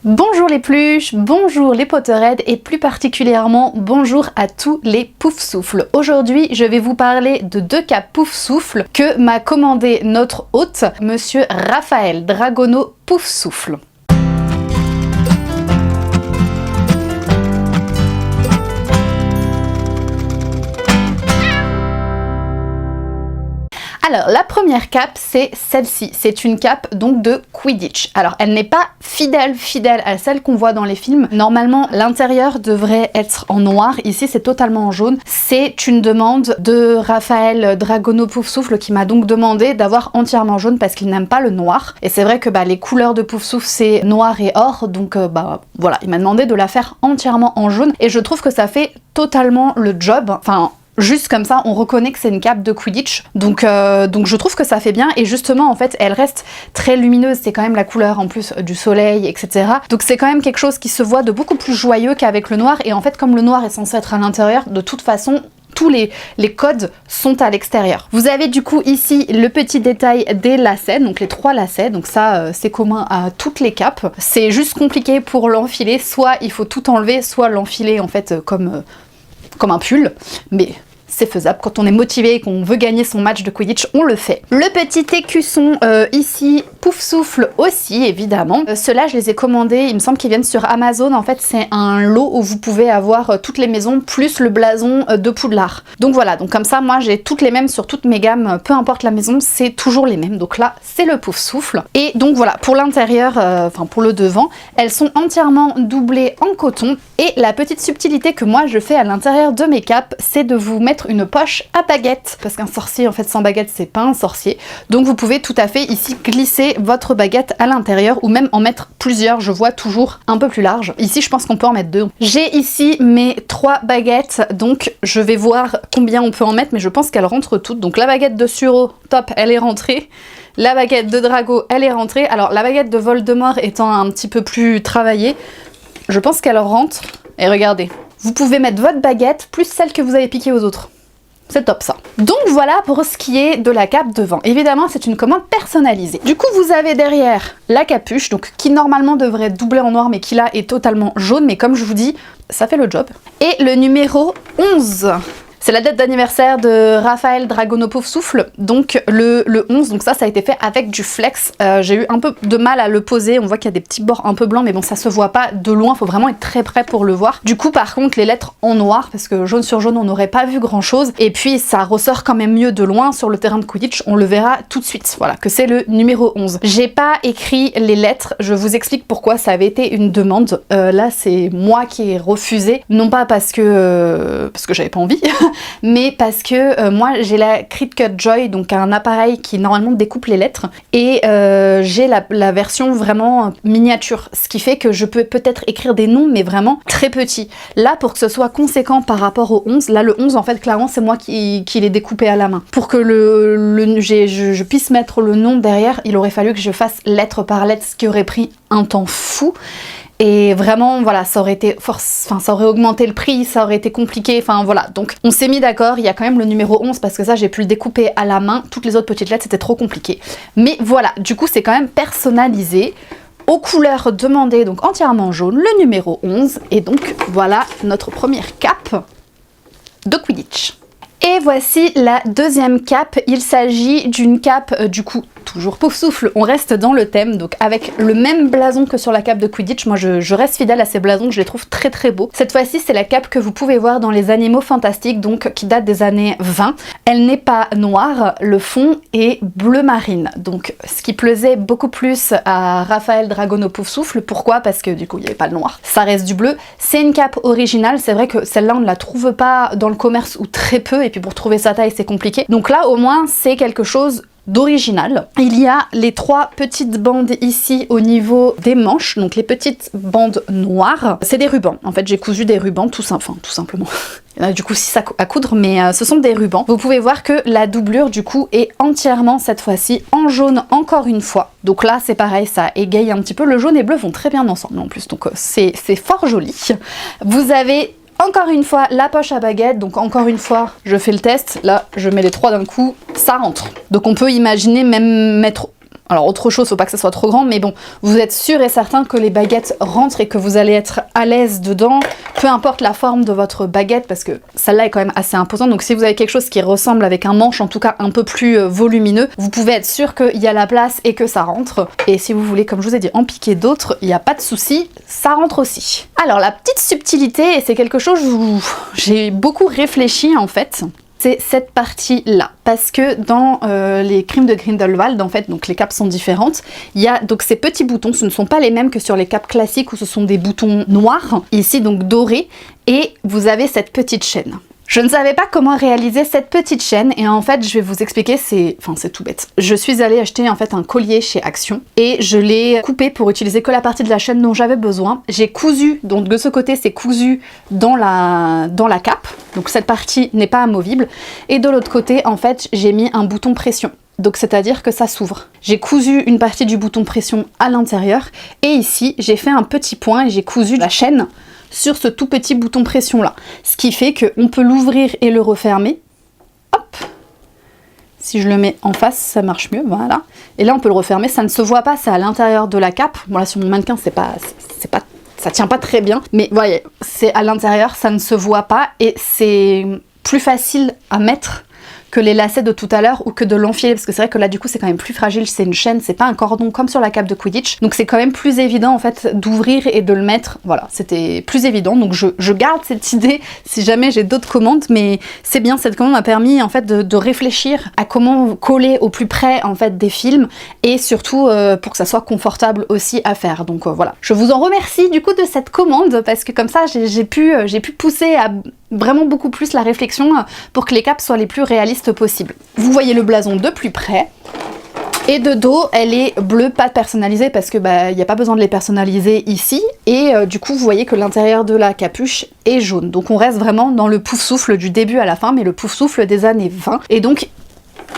Bonjour les pluches, bonjour les Potterheads et plus particulièrement bonjour à tous les Poufsouffles. Aujourd'hui je vais vous parler de deux capes Poufsouffles que m'a commandé notre hôte, monsieur Raphaël Dragono Poufsouffle. Alors la première cape c'est celle-ci, c'est une cape donc de Quidditch. Alors elle n'est pas fidèle à celle qu'on voit dans les films. Normalement l'intérieur devrait être en noir, ici c'est totalement en jaune. C'est une demande de Raphaël Dragono Poufsouffle qui m'a donc demandé d'avoir entièrement jaune parce qu'il n'aime pas le noir. Et c'est vrai que les couleurs de Poufsouffle c'est noir et or, donc voilà, il m'a demandé de la faire entièrement en jaune et je trouve que ça fait totalement le job. Enfin, juste comme ça, on reconnaît que c'est une cape de Quidditch, donc je trouve que ça fait bien, et justement en fait elle reste très lumineuse, c'est quand même la couleur en plus du soleil, etc. Donc c'est quand même quelque chose qui se voit de beaucoup plus joyeux qu'avec le noir, et en fait comme le noir est censé être à l'intérieur, de toute façon tous les codes sont à l'extérieur. Vous avez du coup ici le petit détail des lacets, donc les 3 lacets, donc ça c'est commun à toutes les capes. C'est juste compliqué pour l'enfiler, soit il faut tout enlever, soit l'enfiler en fait comme un pull, mais c'est faisable. Quand on est motivé et qu'on veut gagner son match de Quidditch, on le fait. Le petit écusson ici, Poufsouffle aussi, évidemment. Ceux-là, je les ai commandés, il me semble qu'ils viennent sur Amazon. En fait, c'est un lot où vous pouvez avoir toutes les maisons, plus le blason de Poudlard. Donc voilà, donc comme ça, moi, j'ai toutes les mêmes sur toutes mes gammes, peu importe la maison, c'est toujours les mêmes. Donc là, c'est le Poufsouffle. Et donc voilà, pour l'intérieur, enfin pour le devant, elles sont entièrement doublées en coton. Et la petite subtilité que moi, je fais à l'intérieur de mes capes, c'est de vous mettre une poche à baguette, parce qu'un sorcier en fait sans baguette c'est pas un sorcier, donc vous pouvez tout à fait ici glisser votre baguette à l'intérieur ou même en mettre plusieurs. Je vois toujours un peu plus large, ici je pense qu'on peut en mettre 2. J'ai ici mes 3 baguettes, donc je vais voir combien on peut en mettre, mais je pense qu'elles rentrent toutes. Donc la baguette de Suro, top, elle est rentrée. La baguette de Drago, elle est rentrée. Alors la baguette de Voldemort étant un petit peu plus travaillée, je pense qu'elle rentre. Et regardez, vous pouvez mettre votre baguette plus celle que vous avez piquée aux autres. C'est top ça. Donc voilà pour ce qui est de la cape devant. Évidemment c'est une commande personnalisée. Du coup vous avez derrière la capuche, donc qui normalement devrait être doublée en noir mais qui là est totalement jaune, mais comme je vous dis, ça fait le job. Et le numéro 11. C'est la date d'anniversaire de Raphaël Dragono Poufsouffle, donc le 11, donc ça a été fait avec du flex. J'ai eu un peu de mal à le poser, on voit qu'il y a des petits bords un peu blancs, mais bon ça se voit pas de loin, faut vraiment être très près pour le voir. Du coup par contre les lettres en noir, parce que jaune sur jaune on n'aurait pas vu grand chose, et puis ça ressort quand même mieux de loin sur le terrain de Quidditch, on le verra tout de suite, voilà, que c'est le numéro 11. J'ai pas écrit les lettres, je vous explique pourquoi ça avait été une demande. Là c'est moi qui ai refusé, non pas parce que j'avais pas envie, mais parce que moi j'ai la Cricut Joy, donc un appareil qui normalement découpe les lettres, et j'ai la version vraiment miniature, ce qui fait que je peux peut-être écrire des noms mais vraiment très petits. Là pour que ce soit conséquent par rapport au 11, là le 11 en fait clairement c'est moi qui l'ai découpé à la main. Pour que je puisse mettre le nom derrière, il aurait fallu que je fasse lettre par lettre, ce qui aurait pris un temps fou. Et vraiment, voilà, ça aurait été ça aurait augmenté le prix, ça aurait été compliqué, enfin voilà. Donc on s'est mis d'accord, il y a quand même le numéro 11 parce que ça j'ai pu le découper à la main, toutes les autres petites lettres c'était trop compliqué. Mais voilà, du coup c'est quand même personnalisé, aux couleurs demandées, donc entièrement jaune, le numéro 11. Et donc voilà notre première cape de Quidditch. Et voici la deuxième cape, il s'agit d'une cape du coup toujours Poufsouffle, on reste dans le thème, donc avec le même blason que sur la cape de Quidditch. Moi je reste fidèle à ces blasons, je les trouve très très beaux. Cette fois-ci c'est la cape que vous pouvez voir dans les Animaux Fantastiques, donc qui date des années 20. Elle n'est pas noire, le fond est bleu marine, donc ce qui plaisait beaucoup plus à Raphaël Dragono Poufsouffle. Pourquoi? Parce que du coup il n'y avait pas le noir, ça reste du bleu. C'est une cape originale, c'est vrai que celle-là on ne la trouve pas dans le commerce ou très peu, et puis pour trouver sa taille c'est compliqué. Donc là au moins c'est quelque chose d'original. Il y a les 3 petites bandes ici au niveau des manches, donc les petites bandes noires. C'est des rubans, en fait j'ai cousu des rubans tout simplement. Il y en a du coup 6 à coudre, mais ce sont des rubans. Vous pouvez voir que la doublure du coup est entièrement cette fois-ci en jaune encore une fois. Donc là c'est pareil, ça égaye un petit peu. Le jaune et bleu vont très bien ensemble en plus, donc c'est fort joli. Vous avez encore une fois la poche à baguette, donc encore une fois je fais le test, là je mets les 3 d'un coup, ça rentre. Donc on peut imaginer même mettre Alors autre chose, faut pas que ça soit trop grand, mais bon, vous êtes sûr et certain que les baguettes rentrent et que vous allez être à l'aise dedans, peu importe la forme de votre baguette, parce que celle-là est quand même assez imposante, donc si vous avez quelque chose qui ressemble avec un manche en tout cas un peu plus volumineux, vous pouvez être sûr qu'il y a la place et que ça rentre. Et si vous voulez, comme je vous ai dit, en piquer d'autres, il n'y a pas de souci, ça rentre aussi. Alors la petite subtilité, et c'est quelque chose où j'ai beaucoup réfléchi en fait, c'est cette partie-là. Parce que dans les crimes de Grindelwald, en fait, donc les capes sont différentes. Il y a donc ces petits boutons, ce ne sont pas les mêmes que sur les capes classiques où ce sont des boutons noirs, ici donc dorés, et vous avez cette petite chaîne. Je ne savais pas comment réaliser cette petite chaîne et en fait je vais vous expliquer, c'est tout bête. Je suis allée acheter en fait un collier chez Action et je l'ai coupé pour utiliser que la partie de la chaîne dont j'avais besoin. J'ai cousu, donc de ce côté c'est cousu dans la cape, donc cette partie n'est pas amovible, et de l'autre côté en fait j'ai mis un bouton pression. Donc c'est-à-dire que ça s'ouvre. J'ai cousu une partie du bouton pression à l'intérieur et ici j'ai fait un petit point et j'ai cousu la chaîne sur ce tout petit bouton pression là. Ce qui fait qu'on peut l'ouvrir et le refermer. Hop! Si je le mets en face, ça marche mieux, voilà. Et là on peut le refermer, ça ne se voit pas, c'est à l'intérieur de la cape. Bon là sur mon mannequin ça tient pas très bien, mais voyez, c'est à l'intérieur, ça ne se voit pas et c'est plus facile à mettre que les lacets de tout à l'heure ou que de l'enfiler, parce que c'est vrai que là du coup c'est quand même plus fragile, c'est une chaîne, c'est pas un cordon comme sur la cape de Quidditch, donc c'est quand même plus évident en fait d'ouvrir et de le mettre, voilà, c'était plus évident, donc je garde cette idée si jamais j'ai d'autres commandes, mais c'est bien, cette commande m'a permis en fait de réfléchir à comment coller au plus près en fait des films, et surtout pour que ça soit confortable aussi à faire, donc voilà. Je vous en remercie du coup de cette commande, parce que comme ça j'ai pu pousser à vraiment beaucoup plus la réflexion pour que les capes soient les plus réalistes possibles. Vous voyez le blason de plus près. Et de dos, elle est bleue, pas personnalisée, parce que il n'y a pas besoin de les personnaliser ici. Et du coup, vous voyez que l'intérieur de la capuche est jaune. Donc on reste vraiment dans le pouf-souffle du début à la fin, mais le pouf-souffle des années 20. Et donc,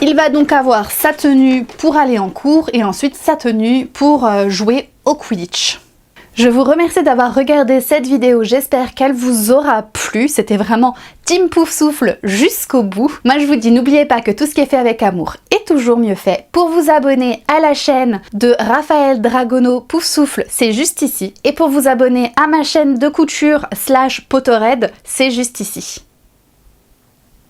il va donc avoir sa tenue pour aller en cours, et ensuite sa tenue pour jouer au Quidditch. Je vous remercie d'avoir regardé cette vidéo, j'espère qu'elle vous aura plu, c'était vraiment Team Poufsouffle jusqu'au bout. Moi je vous dis, n'oubliez pas que tout ce qui est fait avec amour est toujours mieux fait. Pour vous abonner à la chaîne de Raphaël Dragono Poufsouffle, c'est juste ici. Et pour vous abonner à ma chaîne de couture / Pottered, c'est juste ici.